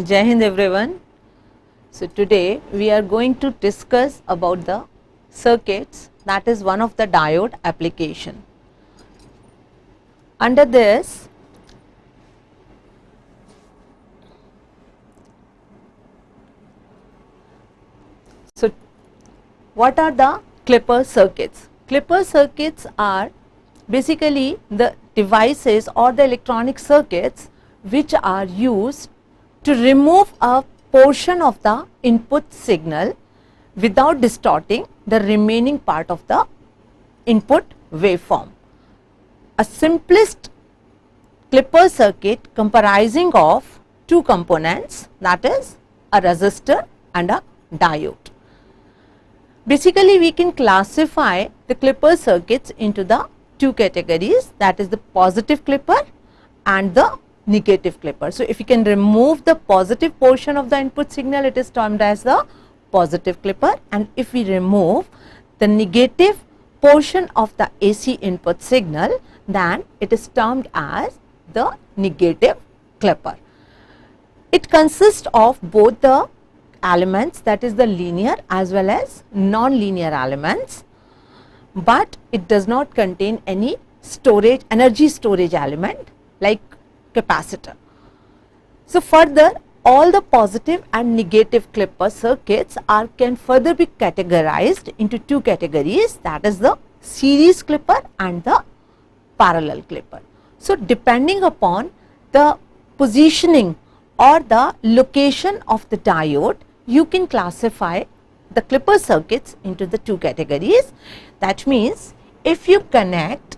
Jai Hind everyone. So today we are going to discuss about the circuits, that is one of the diode application. Under this, so what are the clipper circuits? Clipper circuits are basically the devices or the electronic circuits which are used to remove a portion of the input signal without distorting the remaining part of the input waveform. A simplest clipper circuit comprising of two components, that is a resistor and a diode. Basically, we can classify the clipper circuits into the two categories, that is the positive clipper and the negative clipper. So, if you can remove the positive portion of the input signal, it is termed as the positive clipper, and if we remove the negative portion of the AC input signal, then it is termed as the negative clipper. It consists of both the elements, that is the linear as well as non-linear elements, but it does not contain any storage, energy storage element like capacitor. So further, all the positive and negative clipper circuits can further be categorized into two categories, that is the series clipper and the parallel clipper. So depending upon the positioning or the location of the diode, you can classify the clipper circuits into the two categories. That means if you connect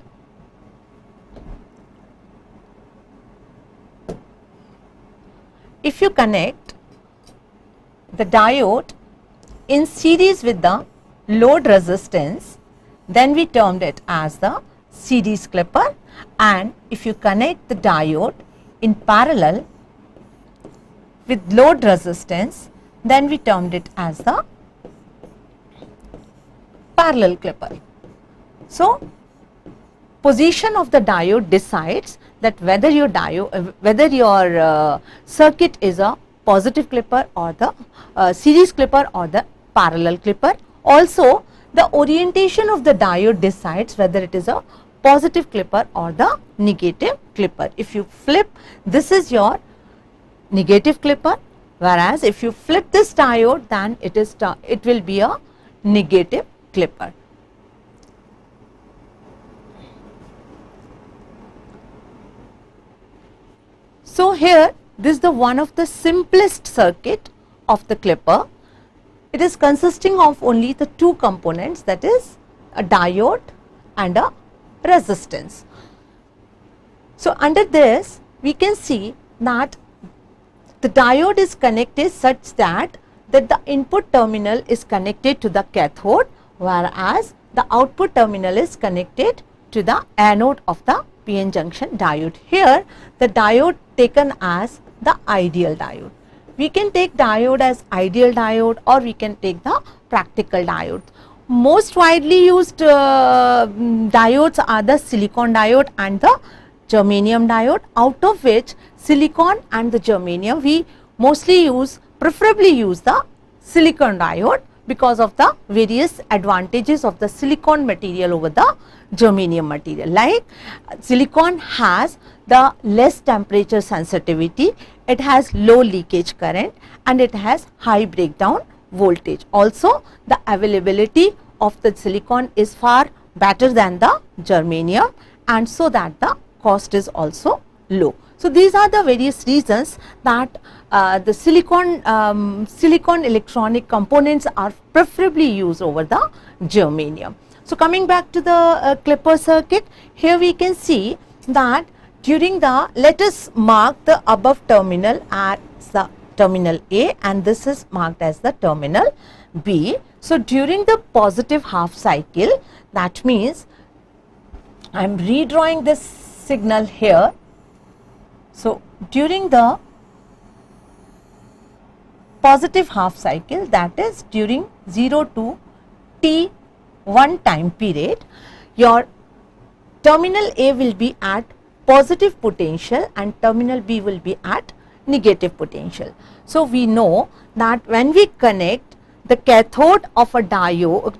the diode in series with the load resistance, then we termed it as the series clipper, and if you connect the diode in parallel with load resistance, then we termed it as the parallel clipper. So position of the diode decides that whether your circuit is a positive clipper or the series clipper or the parallel clipper. Also, the orientation of the diode decides whether it is a positive clipper or the negative clipper. If you flip, this is your negative clipper, whereas if you flip this diode, then it will be a negative clipper. So here, this is the one of the simplest circuit of the clipper. It is consisting of only the two components, that is a diode and a resistance. So under this, we can see that the diode is connected such that the input terminal is connected to the cathode, whereas the output terminal is connected to the anode of the PN junction diode. Here the diode taken as the ideal diode. We can take diode as ideal diode or we can take the practical diode. Most widely used diodes are the silicon diode and the germanium diode, out of which silicon and the germanium we preferably use the silicon diode because of the various advantages of the silicon material over the germanium material. Like silicon has the less temperature sensitivity, it has low leakage current, and it has high breakdown voltage. Also, the availability of the silicon is far better than the germanium, and so that the cost is also low. So these are the various reasons that the silicon electronic components are preferably used over the germanium. So coming back to the clipper circuit, here we can see that during the, let us mark the above terminal as the terminal A and this is marked as the terminal B. So during the positive half cycle, that means I am redrawing this signal here. So during the positive half cycle, that is during 0 to T1 time period, your terminal A will be at positive potential and terminal B will be at negative potential. So we know that when we connect the cathode of a diode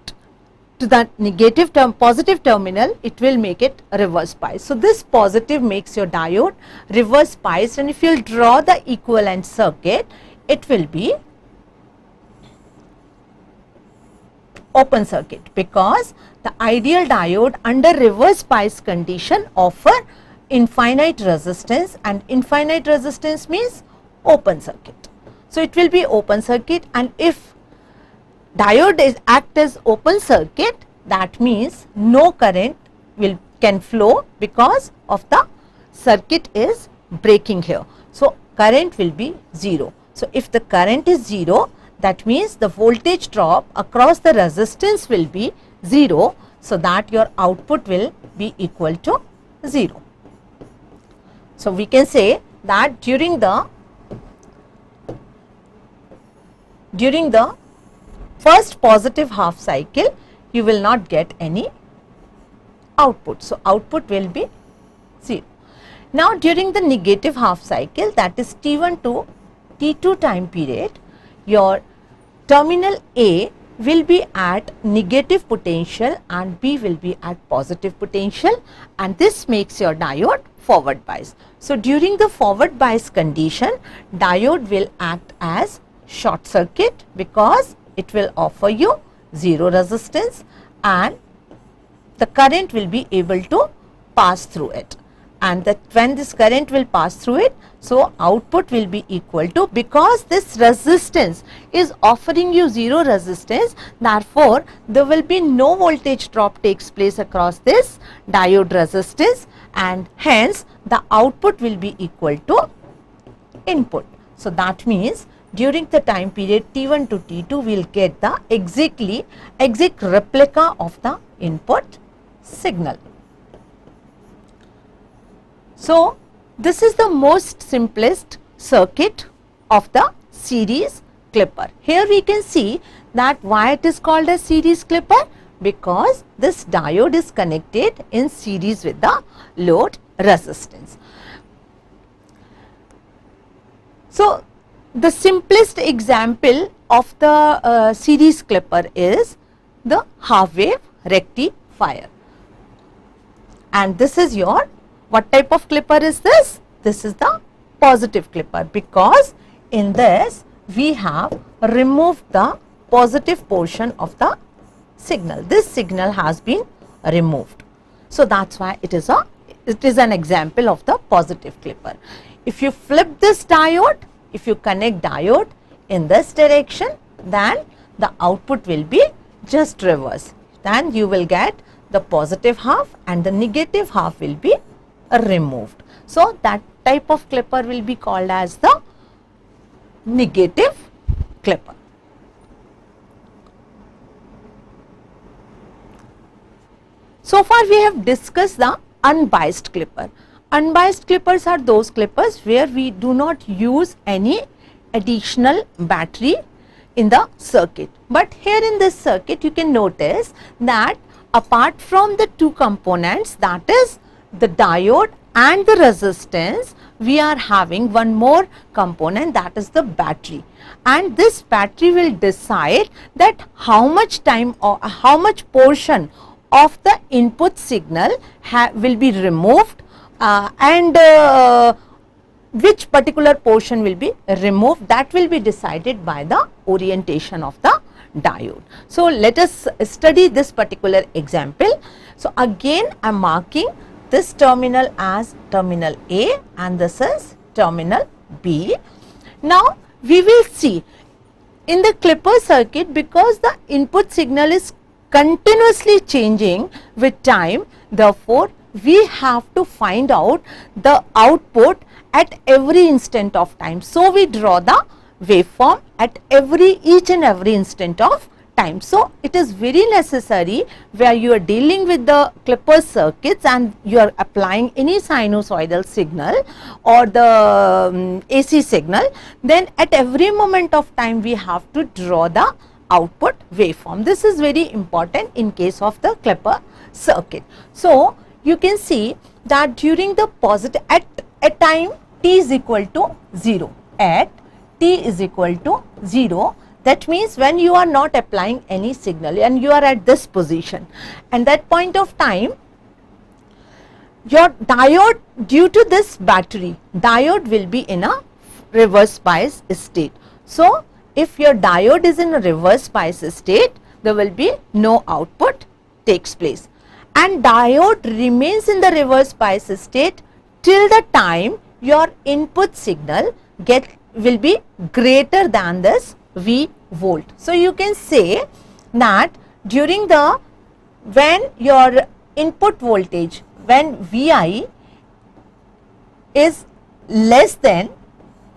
to the negative positive terminal, it will make it reverse biased. So this positive makes your diode reverse biased, and if you will draw the equivalent circuit, it will be open circuit, because the ideal diode under reverse bias condition offer infinite resistance, and infinite resistance means open circuit. So it will be open circuit, and if diode is act as open circuit, that means no current can flow because of the circuit is breaking here. So current will be 0. So if the current is 0, that means the voltage drop across the resistance will be 0, so that your output will be equal to 0. So we can say that during the first positive half cycle, you will not get any output. So output will be 0. Now during the negative half cycle, that is T1 to T2 time period, your terminal A will be at negative potential and B will be at positive potential, and this makes your diode forward bias. So during the forward bias condition, diode will act as short circuit because it will offer you 0 resistance and the current will be able to pass through it, and that when this current will pass through it, so output will be equal to, because this resistance is offering you 0 resistance, therefore there will be no voltage drop takes place across this diode resistance, and hence the output will be equal to input. So that means during the time period T1 to T2, we will get the exact replica of the input signal. So this is the most simplest circuit of the series clipper. Here we can see that why it is called a series clipper, because this diode is connected in series with the load resistance. So the simplest example of the series clipper is the half wave rectifier, and this is your, what type of clipper is this? This is the positive clipper, because in this we have removed the positive portion of the signal. This signal has been removed. So that's why it is an example of the positive clipper. If you flip this diode, if you connect diode in this direction, then the output will be just reverse. Then you will get the positive half and the negative half will be removed. So that type of clipper will be called as the negative clipper. So far we have discussed the unbiased clipper. Unbiased clippers are those clippers where we do not use any additional battery in the circuit. But here in this circuit you can notice that apart from the two components, that is the diode and the resistance, we are having one more component, that is the battery, and this battery will decide that how much time or how much portion of the input signal will be removed and which particular portion will be removed. That will be decided by the orientation of the diode. So let us study this particular example. So again I am marking this terminal as terminal A and this is terminal B. Now we will see in the clipper circuit, because the input signal is continuously changing with time, therefore we have to find out the output at every instant of time. So we draw the waveform at each and every instant of time. So it is very necessary where you are dealing with the clipper circuits and you are applying any sinusoidal signal or the AC signal, then at every moment of time we have to draw the output waveform. This is very important in case of the clipper circuit. So you can see that during the positive at time t is equal to 0, at t is equal to 0. That means when you are not applying any signal and you are at this position, and that point of time your diode, due to this battery, diode will be in a reverse bias state. So, if your diode is in a reverse bias state, there will be no output takes place, and diode remains in the reverse bias state till the time your input signal will be greater than this V volt. So, you can say that during the, when your input voltage, when Vi is less than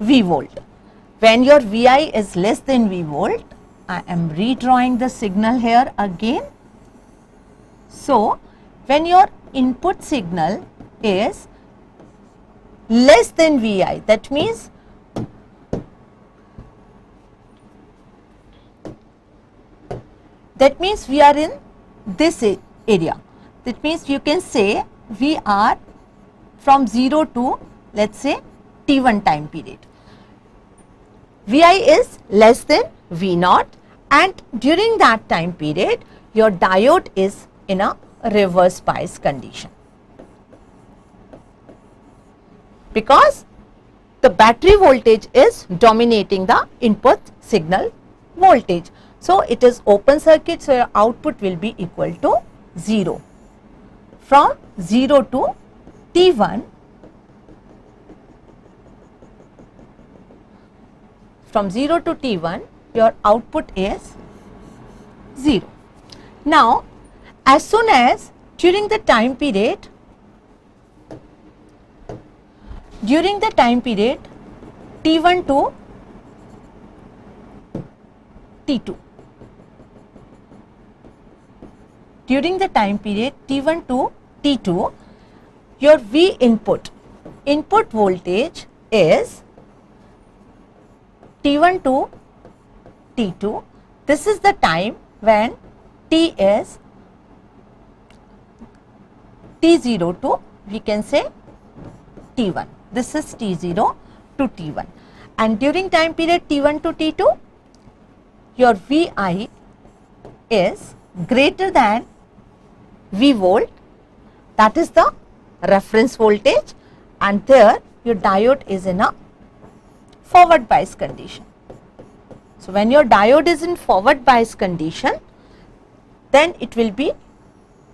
V volt, when your Vi is less than V volt, I am redrawing the signal here again. So, when your input signal is less than Vi, that means we are in this area. That means you can say we are from 0 to, let us say, T1 time period. Vi is less than V0, and during that time period your diode is in a reverse bias condition, because the battery voltage is dominating the input signal voltage. So, it is open circuit, so your output will be equal to 0. From 0 to T1, from 0 to T1 your output is 0. Now, as soon as during the time period T1 to T2, during the time period T1 to T2, your V input voltage is T1 to T2. This is the time when T is T0 to, we can say, T1. This is T0 to T1, and during time period T1 to T2 your Vi is greater than V volt, that is the reference voltage, and there your diode is in a forward bias condition. So, when your diode is in forward bias condition, then it will be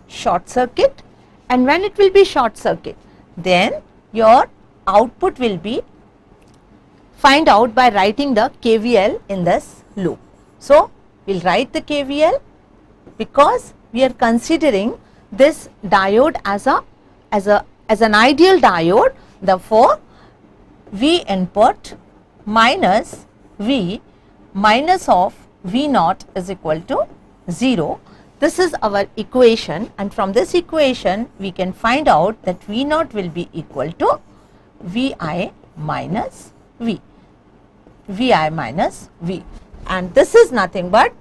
short circuit, and when it will be short circuit, then your output will be find out by writing the KVL in this loop. So, we will write the KVL because we are considering this diode as an ideal diode. Therefore, V input minus V minus of V0 is equal to 0. This is our equation, and from this equation we can find out that V0 will be equal to Vi minus V, and this is nothing but,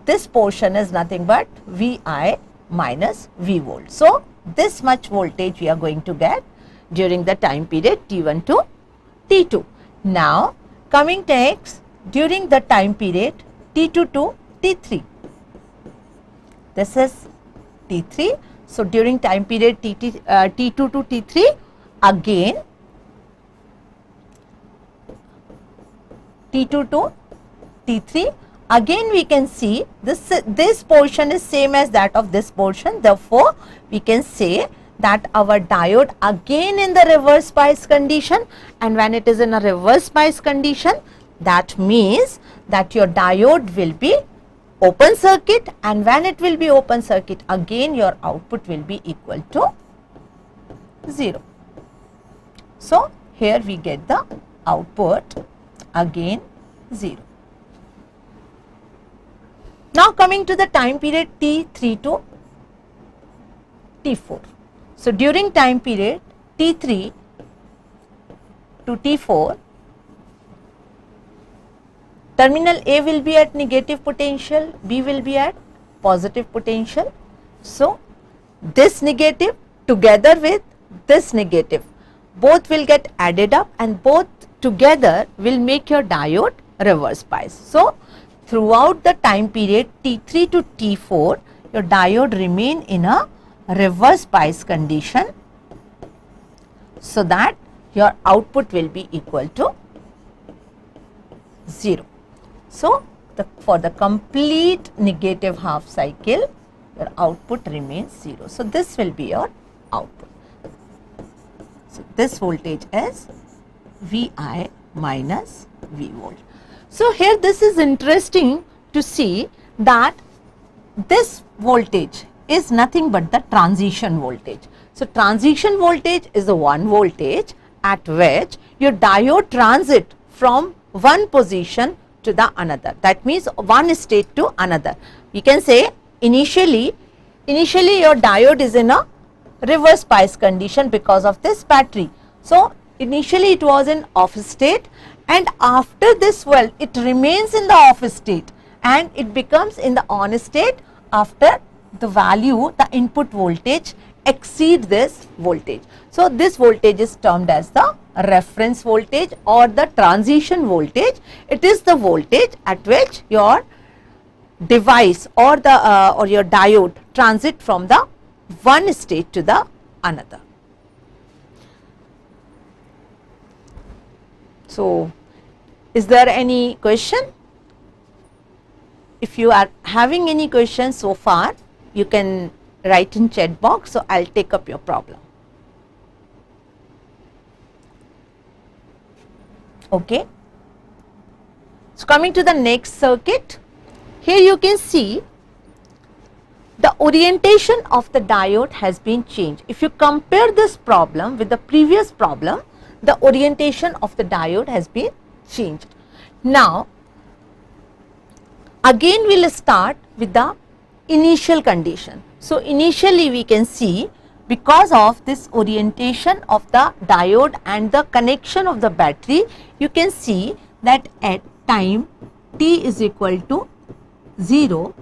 this portion is nothing but Vi minus V volt. So, this much voltage we are going to get during the time period T1 to T2. Now, coming next during the time period T2 to T3. This is T3. So, during time period T2 to T3, again T2 to T3, again we can see this portion is same as that of this portion. Therefore, we can say that our diode again in the reverse bias condition, and when it is in a reverse bias condition, that means that your diode will be open circuit, and when it will be open circuit, again your output will be equal to 0. So, here we get the output again 0. Now, coming to the time period T3 to T4. So, during time period T3 to T4, terminal A will be at negative potential, B will be at positive potential. So, this negative together with this negative, both will get added up, and both together will make your diode reverse bias. So, throughout the time period T3 to T4, your diode remain in a reverse bias condition, so that your output will be equal to 0. So, for the complete negative half cycle, your output remains 0. So, this will be your output. So, this voltage is Vi minus V volt. So, here this is interesting to see that this voltage is nothing but the transition voltage. So, transition voltage is the one voltage at which your diode transit from one position to the another. That means one state to another. You can say initially your diode is in a reverse bias condition because of this battery. So, initially it was in off state, and after this it remains in the off state and it becomes in the on state after the value, the input voltage exceed this voltage. So, this voltage is termed as the reference voltage or the transition voltage. It is the voltage at which your device or the or your diode transit from the one state to the another. So, is there any question? If you are having any questions so far, you can write in chat box, so I will take up your problem. Okay. So, coming to the next circuit, here you can see the orientation of the diode has been changed. If you compare this problem with the previous problem, the orientation of the diode has been changed. Now, again we will start with the initial condition. So, initially we can see, because of this orientation of the diode and the connection of the battery, you can see that at time t is equal to 0,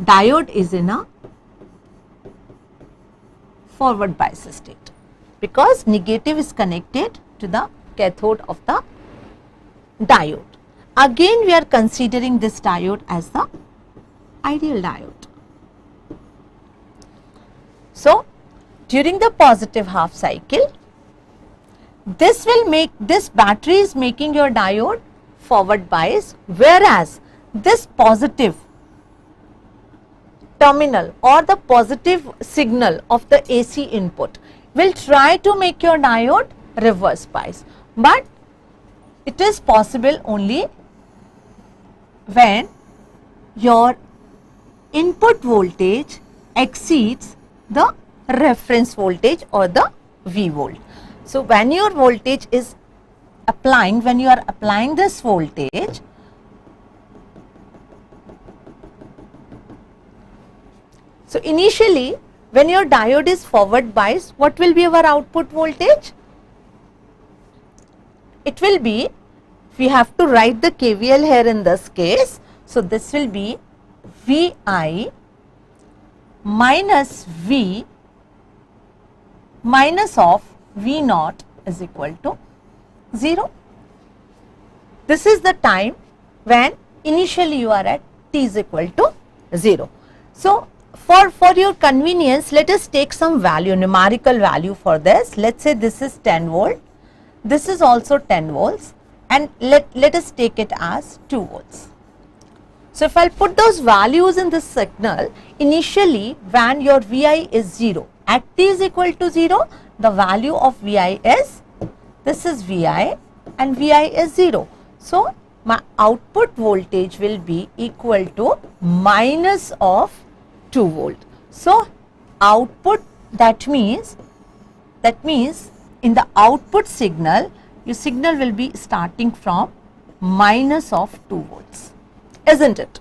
diode is in a forward bias state, because negative is connected to the cathode of the diode. Again we are considering this diode as the ideal diode. So, during the positive half cycle, this battery is making your diode forward bias, whereas this positive terminal or the positive signal of the AC input will try to make your diode reverse bias, but it is possible only when your input voltage exceeds the reference voltage or the V volt. So, when your voltage is applying, when you are applying this voltage, so initially when your diode is forward biased, what will be our output voltage? It will be, we have to write the KVL here in this case. So, this will be Vi minus V minus of V naught is equal to 0. This is the time when initially you are at t is equal to 0. So, for your convenience, let us take some value, numerical value for this. Let us say this is 10 volt, this is also 10 volts, and let us take it as 2 volts. So, if I will put those values in this signal, initially when your Vi is 0, at t is equal to 0, the value of Vi is, this is Vi and Vi is 0. So, my output voltage will be equal to minus of 2 volt. So, output, that means in the output signal, your signal will be starting from minus of 2 volts, isn't it?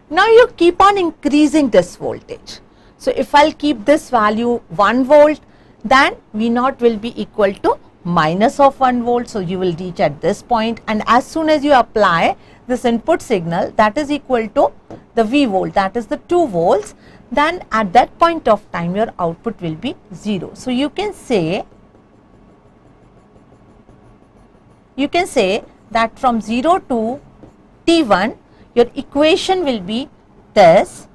Now, you keep on increasing this voltage. So, if I will keep this value 1 volt, then V naught will be equal to minus of 1 volt. So, you will reach at this point, and as soon as you apply this input signal, that is equal to the V volt, that is the 2 volts, then at that point of time your output will be 0. So, you can say you can say that from 0 to T1 your equation will be this,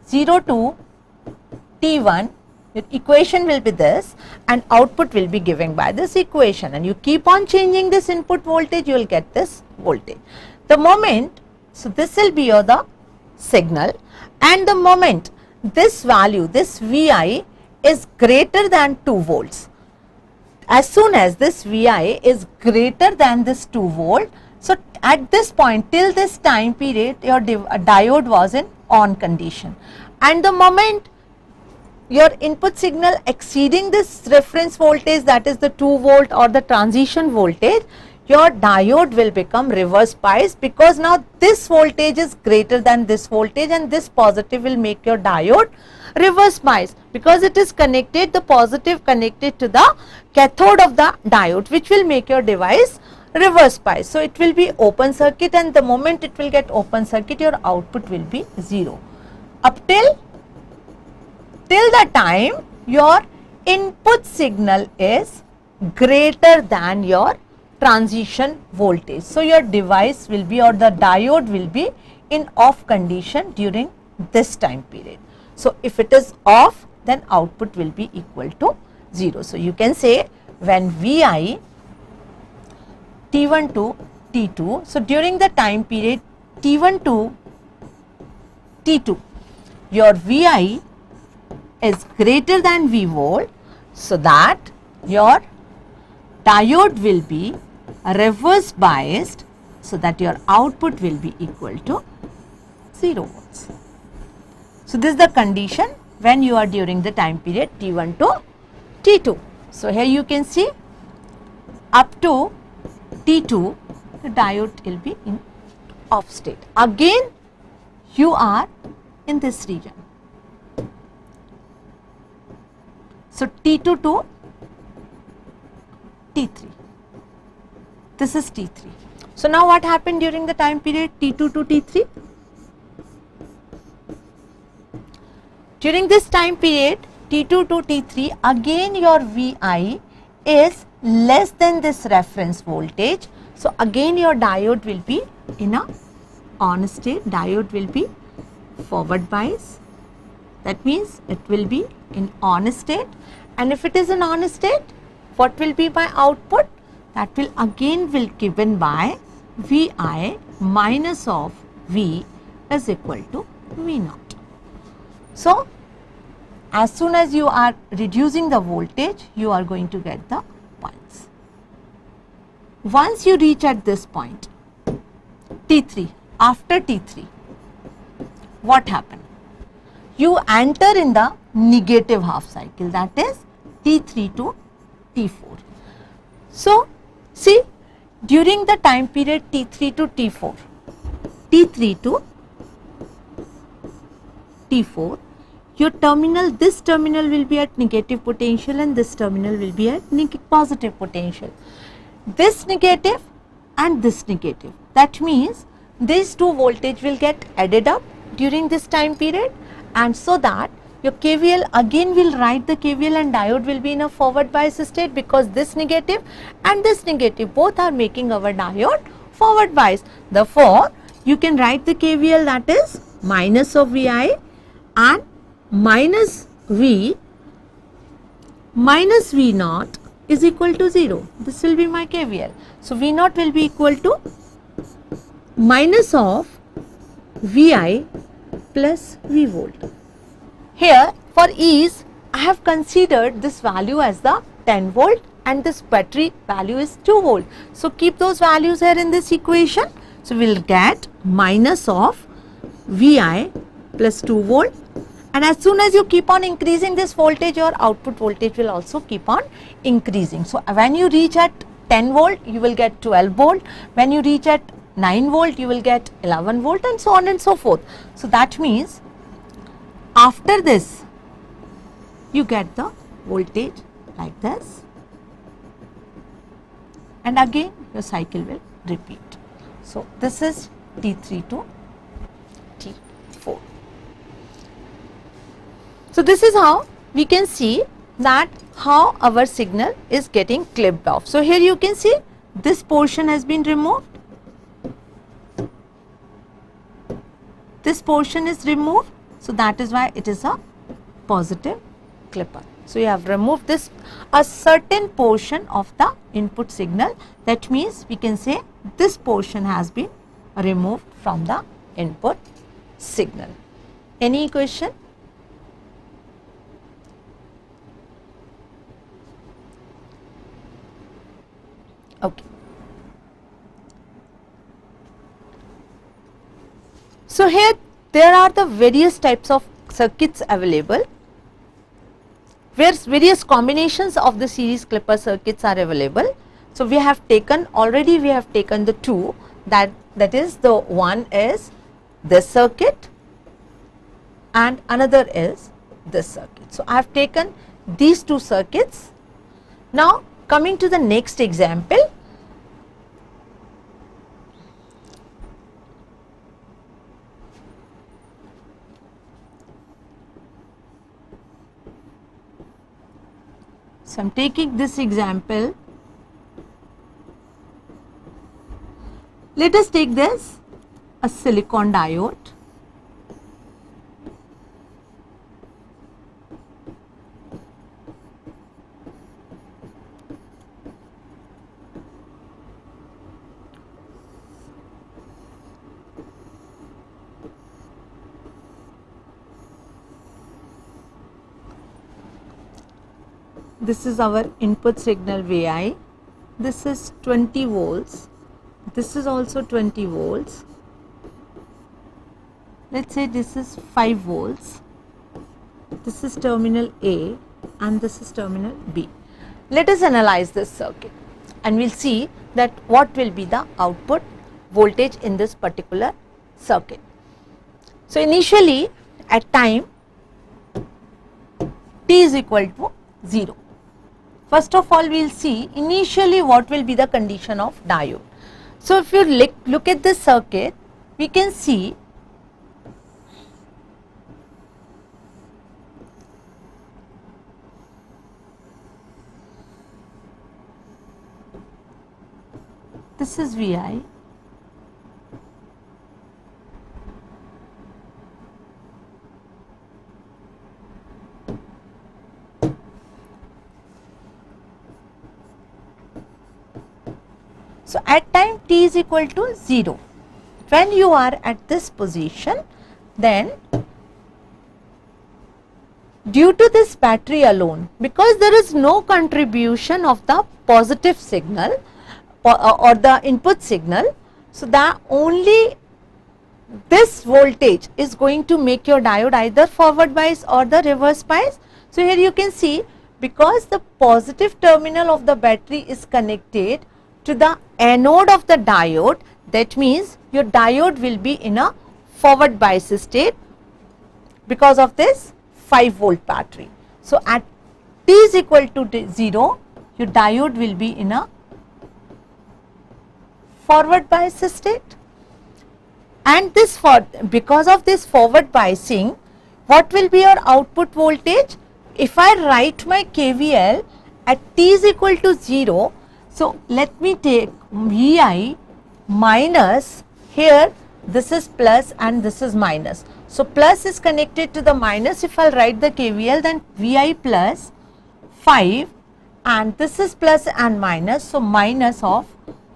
0 to T1 your equation will be this, and output will be given by this equation, and you keep on changing this input voltage, you will get this voltage. The moment, so this will be your the signal, and the moment this value, this Vi is greater than 2 volts, as soon as this Vi is greater than this 2 volt, so at this point till this time period your diode was in on condition, and the moment your input signal exceeding this reference voltage, that is the 2 volt or the transition voltage, your diode will become reverse biased, because now this voltage is greater than this voltage, and this positive will make your diode reverse bias, because it is connected, the positive connected to the cathode of the diode, which will make your device reverse bias. So it will be open circuit, and the moment it will get open circuit your output will be 0 up till the time your input signal is greater than your transition voltage. So your device will be, or the diode will be in off condition during this time period. So if it is off, then output will be equal to 0. So you can say when Vi T1 to T2, so during the time period T1 to T2, your Vi is greater than V volt, so that your diode will be reverse biased, so that your output will be equal to 0 volts. So this is the condition when you are during the time period T1 to T2. So here you can see up to T2 the diode will be in off state. Again you are in this region. So T2 to T3, this is T3. So now what happened during the time period T2 to T3? During this time period T2 to T3, again your Vi is less than this reference voltage. So again your diode will be in a on state, diode will be forward bias. That means it will be in on state, and if it is in on state, what will be my output? That will again will given by Vi minus of V is equal to V naught. So as soon as you are reducing the voltage, you are going to get the points. Once you reach at this point, T3, after T3, what happened? You enter in the negative half cycle, that is T3 to T4. So see, during the time period T3 to T4, T3 to T4, your terminal, this terminal will be at negative potential and this terminal will be at positive potential. This negative and this negative, that means these two voltage will get added up during this time period, and so that your KVL again will write the KVL and diode will be in a forward bias state, because this negative and this negative both are making our diode forward bias. Therefore, you can write the KVL, that is minus of Vi and minus V minus V naught is equal to 0. This will be my KVL. So V naught will be equal to minus of Vi plus V volt. Here for ease I have considered this value as the 10 volt and this battery value is 2 volt. So keep those values here in this equation. So we will get minus of Vi plus 2 volt, and as soon as you keep on increasing this voltage, your output voltage will also keep on increasing. So when you reach at 10 volt, you will get 12 volt. When you reach at 9 volt, you will get 11 volt, and so on and so forth. So that means after this, you get the voltage like this, and again your cycle will repeat. So this is T3 to T4. So this is how we can see that how our signal is getting clipped off. So here you can see this portion has been removed, this portion is removed, so that is why it is a positive clipper. So, you have removed this, a certain portion of the input signal, that means we can say this portion has been removed from the input signal. Any question? Okay. So, here there are the various types of circuits available, where various combinations of the series clipper circuits are available. So, we have taken already, we have taken the two, that is, the one is this circuit and another is this circuit. So, I have taken these two circuits. Now, coming to the next example, so I am taking this example. Let us take this, a silicon diode. This is our input signal Vi, this is 20 volts, this is also 20 volts, let us say this is 5 volts, this is terminal A and this is terminal B. Let us analyze this circuit and we will see that what will be the output voltage in this particular circuit. So, initially at time t is equal to 0. First of all, we will see initially what will be the condition of diode. So, if you look at this circuit, we can see this is Vi, so at time t is equal to 0, when you are at this position, then due to this battery alone, because there is no contribution of the positive signal or the input signal, so that only this voltage is going to make your diode either forward bias or the reverse bias. So, here you can see, because the positive terminal of the battery is connected to the anode of the diode, that means your diode will be in a forward bias state because of this 5 volt battery. So, at t is equal to 0, your diode will be in a forward bias state, and this because of this forward biasing, what will be your output voltage? If I write my KVL at t is equal to 0, so let me take Vi minus, here this is plus and this is minus. So, plus is connected to the minus. If I write the KVL, then Vi plus 5 and this is plus and minus. So, minus of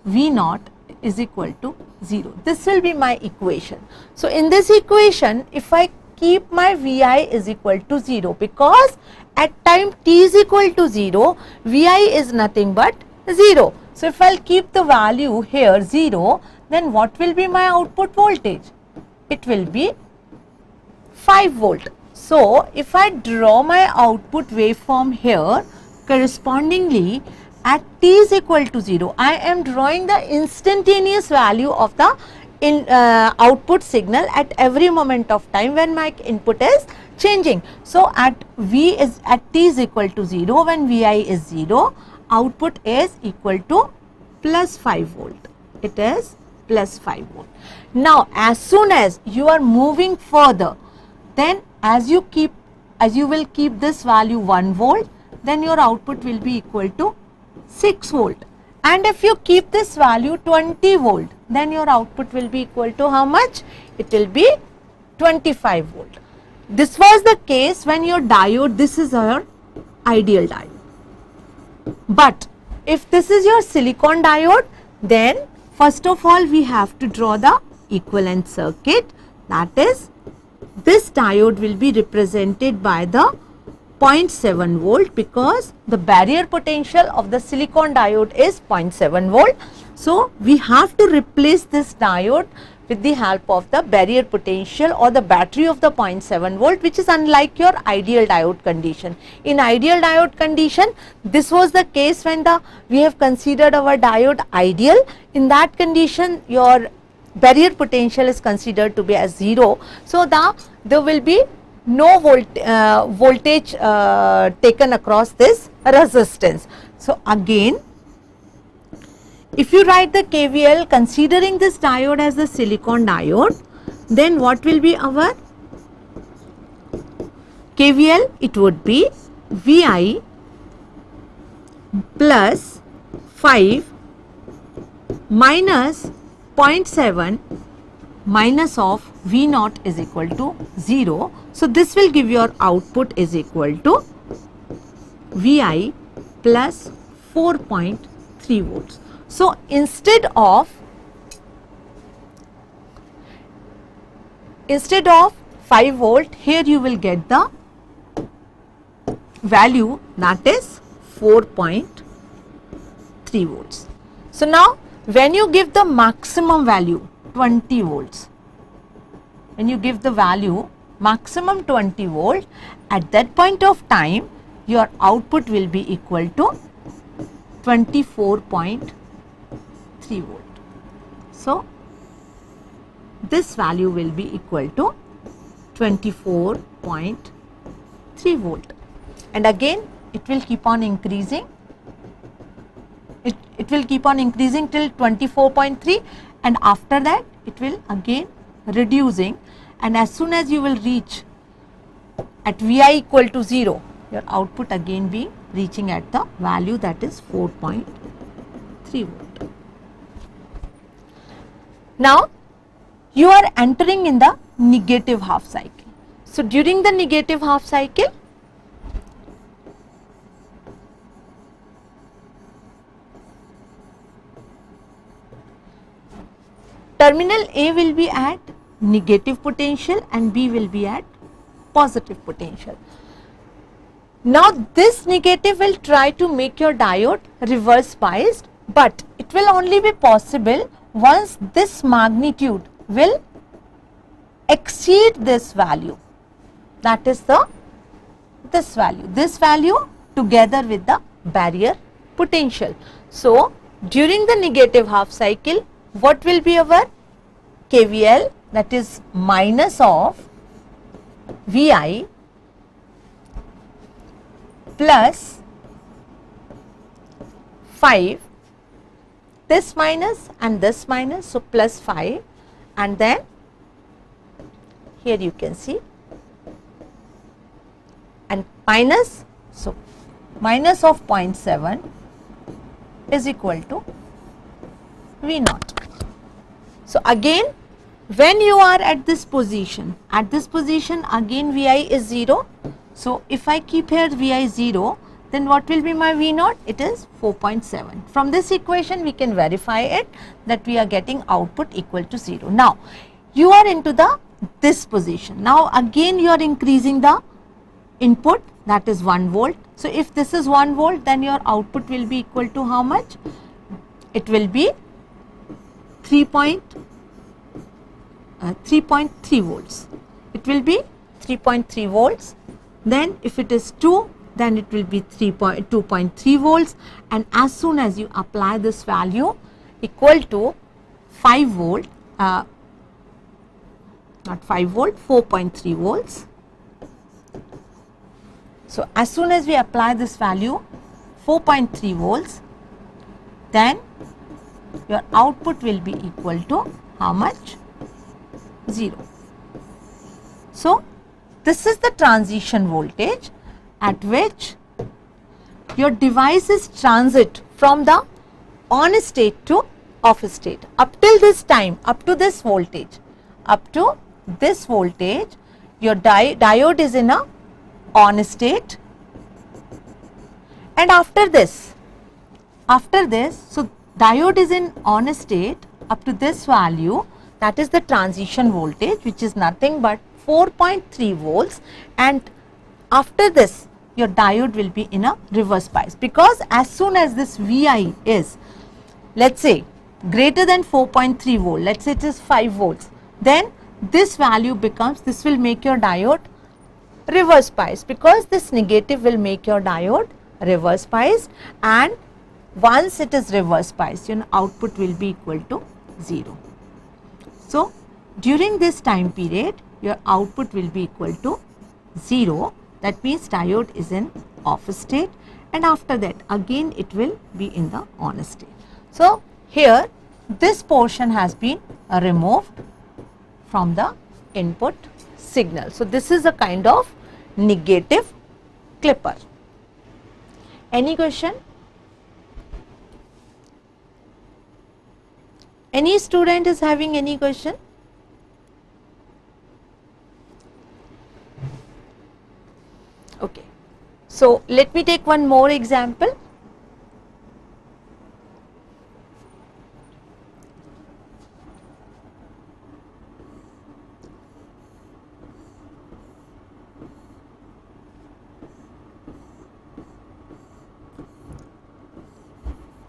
V naught is equal to 0. This will be my equation. So, in this equation, if I keep my Vi is equal to 0, because at time t is equal to 0, Vi is nothing but 0. So, if I will keep the value here 0, then what will be my output voltage? It will be 5 volt. So, if I draw my output waveform here, correspondingly at t is equal to 0, I am drawing the instantaneous value of the output signal at every moment of time when my input is changing. So, at t is equal to 0, when Vi is 0, output is equal to plus 5 volt. It is plus 5 volt. Now, as soon as you are moving further, then as you will keep this value 1 volt, then your output will be equal to 6 volt. And if you keep this value 20 volt, then your output will be equal to how much? It will be 25 volt. This was the case when your diode, this is your ideal diode. But if this is your silicon diode, then first of all we have to draw the equivalent circuit. That is, this diode will be represented by the 0.7 volt because the barrier potential of the silicon diode is 0.7 volt. So, we have to replace this diode with the help of the barrier potential or the battery of the 0.7 volt, which is unlike your ideal diode condition. In ideal diode condition, this was the case when we have considered our diode ideal. In that condition, your barrier potential is considered to be as 0. So, there will be no voltage taken across this resistance. So, again, if you write the KVL considering this diode as the silicon diode, then what will be our KVL? It would be Vi plus 5 minus 0.7 minus of V naught is equal to 0. So, this will give your output is equal to Vi plus 4.3 volts. So, instead of 5 volt, here you will get the value, that is 4.3 volts. So, now when you give the maximum value 20 volts, when you give the value maximum 20 volt, at that point of time your output will be equal to 24.3 volt. So, this value will be equal to 24.3 volt, and again it will keep on increasing. It will keep on increasing till 24.3, and after that it will again reducing, and as soon as you will reach at Vi equal to 0, your output again be reaching at the value that is 4.3 volt. Now, you are entering in the negative half cycle. So, during the negative half cycle, terminal A will be at negative potential and B will be at positive potential. Now, this negative will try to make your diode reverse biased, but it will only be possible once this magnitude will exceed this value, that is this value together with the barrier potential. So, during the negative half cycle, what will be our KVL? That is minus of Vi plus 5, this minus and this minus, so plus 5, and then here you can see, and minus, so minus of 0.7 is equal to V naught. So, again when you are at this position again Vi is 0. So, if I keep here Vi 0, then what will be my V naught? It is 4.7. From this equation we can verify it that we are getting output equal to 0. Now, you are into this position. Now, again you are increasing the input, that is 1 volt. So, if this is 1 volt, then your output will be equal to how much? It will be 3.3 volts. It will be 3.3 volts. Then if it is 2, then it will be 2.3 volts, and as soon as you apply this value equal to 5 volt, not 5 volt, 4.3 volts. So, as soon as we apply this value 4.3 volts, then your output will be equal to how much? 0. So, this is the transition voltage at which your devices transit from the on state to off state. Up till this time, up to this voltage, your diode is in a on state, and after this, so diode is in on state up to this value, that is the transition voltage, which is nothing but 4.3 volts, and after this your diode will be in a reverse bias, because as soon as this Vi is, let us say, greater than 4.3 volt, let us say it is 5 volts, then this value becomes, this will make your diode reverse biased, because this negative will make your diode reverse biased, and once it is reverse biased, your output will be equal to 0. So, during this time period, your output will be equal to 0, that means diode is in off state, and after that again it will be in the on state. So, here this portion has been removed from the input signal. So, this is a kind of negative clipper. Any question? Any student is having any question? Okay. So, let me take one more example.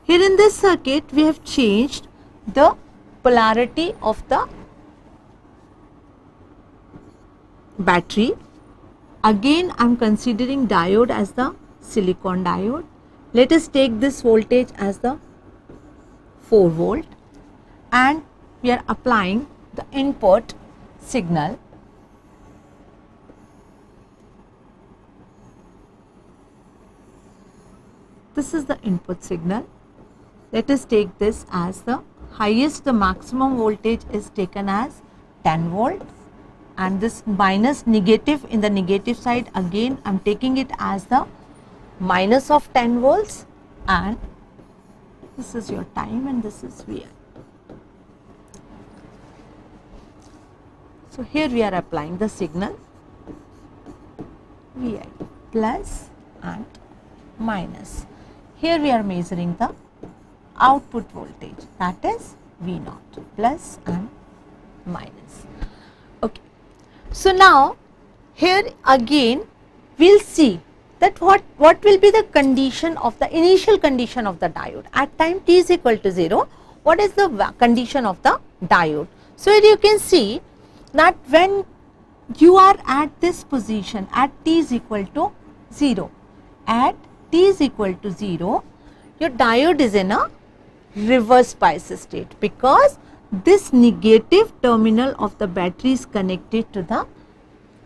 Here in this circuit, we have changed the polarity of the battery. Again, I am considering diode as the silicon diode. Let us take this voltage as the 4 volt, and we are applying the input signal. This is the input signal. Let us take this as the highest, the maximum voltage is taken as 10 volts, and this minus negative, in the negative side again I am taking it as the minus of 10 volts, and this is your time and this is Vi. So, here we are applying the signal Vi plus and minus. Here we are measuring the output voltage, that is V0 plus and minus. Okay. So, now here again we will see that what will be the condition of the initial condition of the diode at time t is equal to 0. What is the condition of the diode? So, here you can see that when you are at this position at t is equal to 0, at t is equal to 0, your diode is in a reverse bias state, because this negative terminal of the battery is connected to the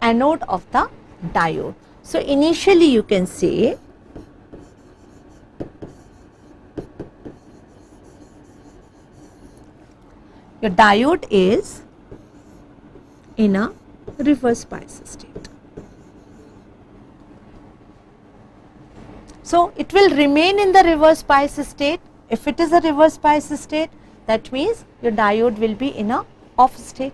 anode of the diode. So, initially you can say your diode is in a reverse bias state. So, it will remain in the reverse bias state. If it is a reverse bias state, that means your diode will be in a off state,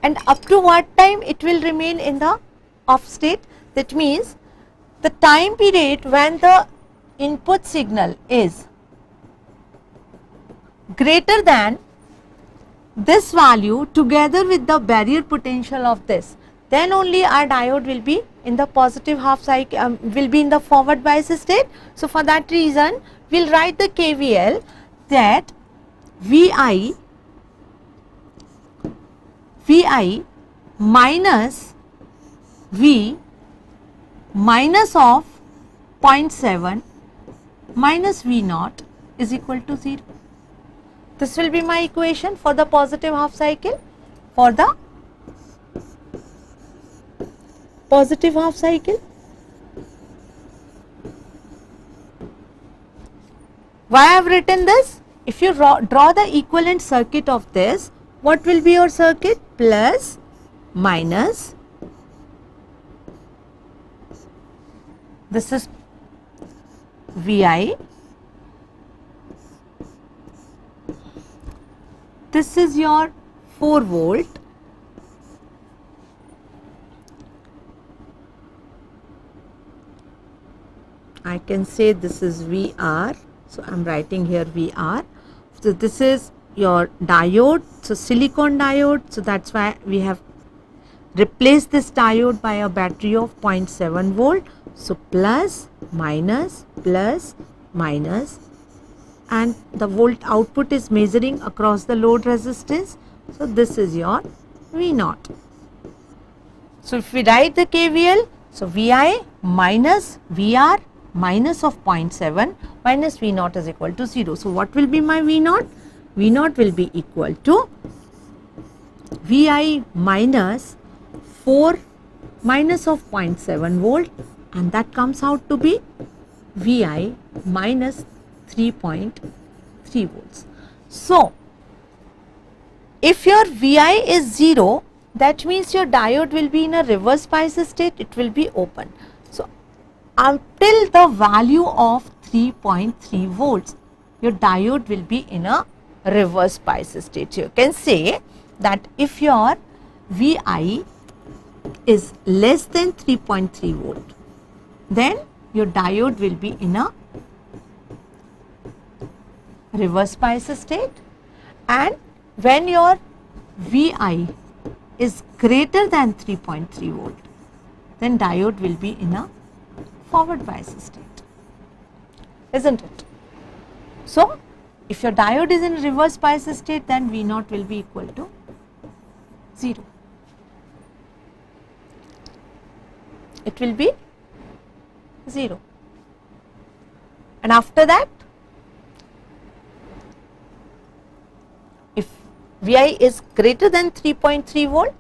and up to what time it will remain in the off state? That means the time period when the input signal is greater than this value together with the barrier potential of this, then only our diode will be in the positive half cycle, will be in the forward bias state. So, for that reason we will write the KVL that Vi minus V minus of 0.7 minus V0 is equal to 0. This will be my equation for the positive half cycle. For the positive half cycle, why I have written this? If you draw the equivalent circuit of this, what will be your circuit? Plus, minus, this is Vi this is your 4 volt. I can say this is VR. So I am writing here VR. So this is your diode. So silicon diode. So that's why we have replaced this diode by a battery of 0.7 volt. So plus, minus, and the volt output is measuring across the load resistance. So this is your V naught. So if we write the KVL, so VI minus VR minus of 0.7 minus V naught is equal to 0. So what will be my V naught? V naught will be equal to VI minus 4 minus of 0.7 volt, and that comes out to be VI minus 3.3 volts. So if your VI is 0, that means your diode will be in a reverse bias state, it will be open. So until the value of 3.3 volts, your diode will be in a reverse bias state. You can say that if your VI is less than 3.3 volt, then your diode will be in a reverse bias state, and when your VI is greater than 3.3 volt, then diode will be in a forward bias state, isn't it? So if your diode is in reverse bias state, then V naught will be equal to 0. It will be 0, and after that, if VI is greater than 3.3 volt,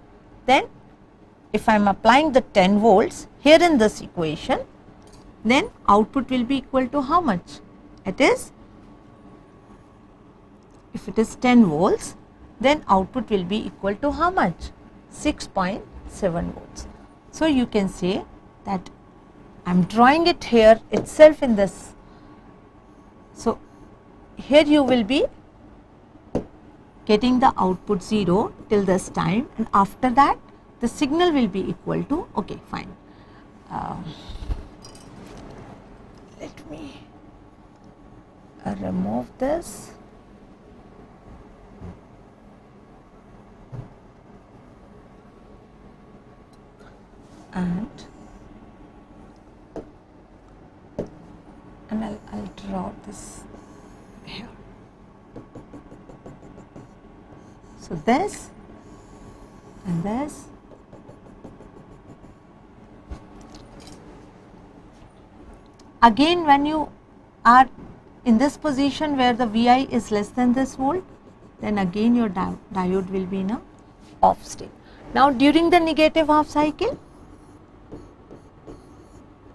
then if I am applying the 10 volts here in this equation, then output will be equal to how much? It is, if it is 10 volts, then output will be equal to how much? 6.7 volts. So you can say that I am drawing it here itself in this. So here you will be getting the output 0 till this time, and after that the signal will be equal to, okay, fine. Let me remove this. And I'll draw this here. So this and this. Again, when you are in this position where the VI is less than this volt, then again your diode will be in a off state. Now during the negative half cycle,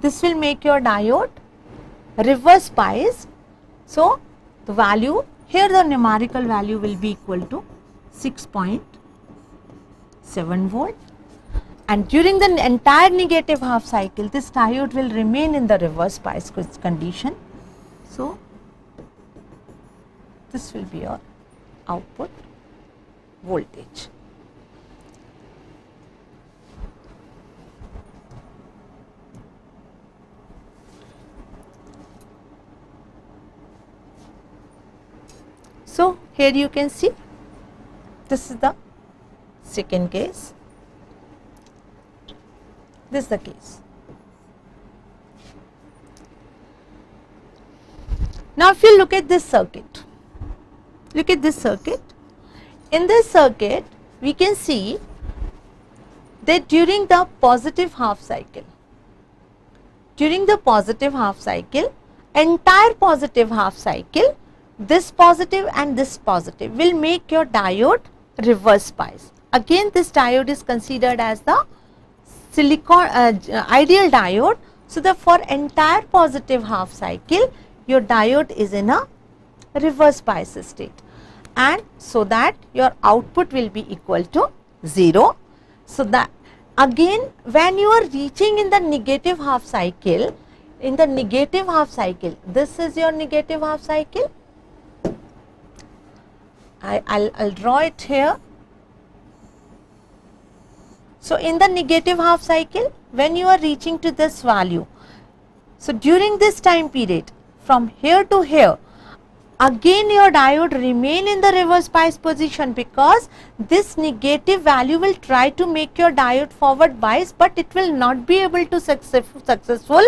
this will make your diode reverse biased. So the value here, the numerical value will be equal to 6.7 volt, and during the entire negative half cycle, this diode will remain in the reverse bias condition. So this will be your output voltage. So here you can see, this is the second case, this is the case. Now if you look at this circuit, in this circuit we can see that during the positive half cycle, entire positive half cycle, this positive and this positive will make your diode reverse bias. Again, this diode is considered as the silicon ideal diode. So the for entire positive half cycle, your diode is in a reverse bias state, and so that your output will be equal to 0. So that again, when you are reaching in the negative half cycle, this is your negative half cycle, I'll draw it here. So in the negative half cycle, when you are reaching to this value, so during this time period from here to here, again your diode remain in the reverse bias position, because this negative value will try to make your diode forward bias, but it will not be able to successful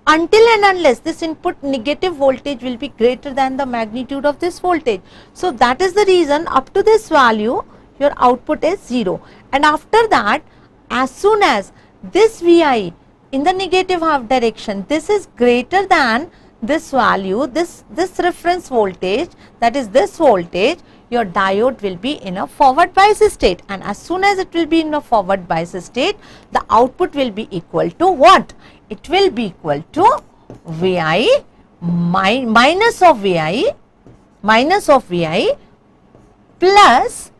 until and unless this input negative voltage will be greater than the magnitude of this voltage. So that is the reason up to this value your output is 0, and after that, as soon as this Vi in the negative half direction, this is greater than this value, this reference voltage, that is this voltage, your diode will be in a forward bias state, and as soon as it will be in a forward bias state, the output will be equal to what? It will be equal to Vi minus of Vi plus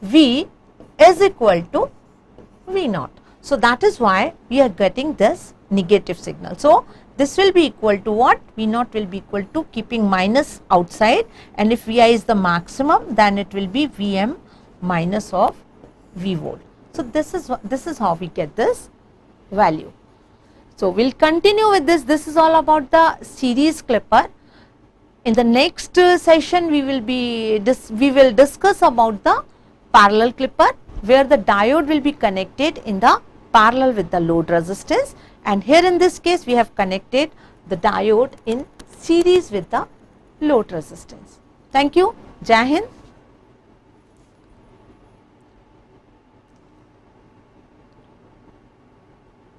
V is equal to V naught. So that is why we are getting this negative signal. So this will be equal to what? V naught will be equal to, keeping minus outside, and if Vi is the maximum, then it will be Vm minus of V volt. So this is how we get this value. So we'll continue with this. This is all about the series clipper. In the next session, we will discuss about the parallel clipper, where the diode will be connected in the parallel with the load resistance, and here in this case we have connected the diode in series with the load resistance. Thank you. Jai Hind.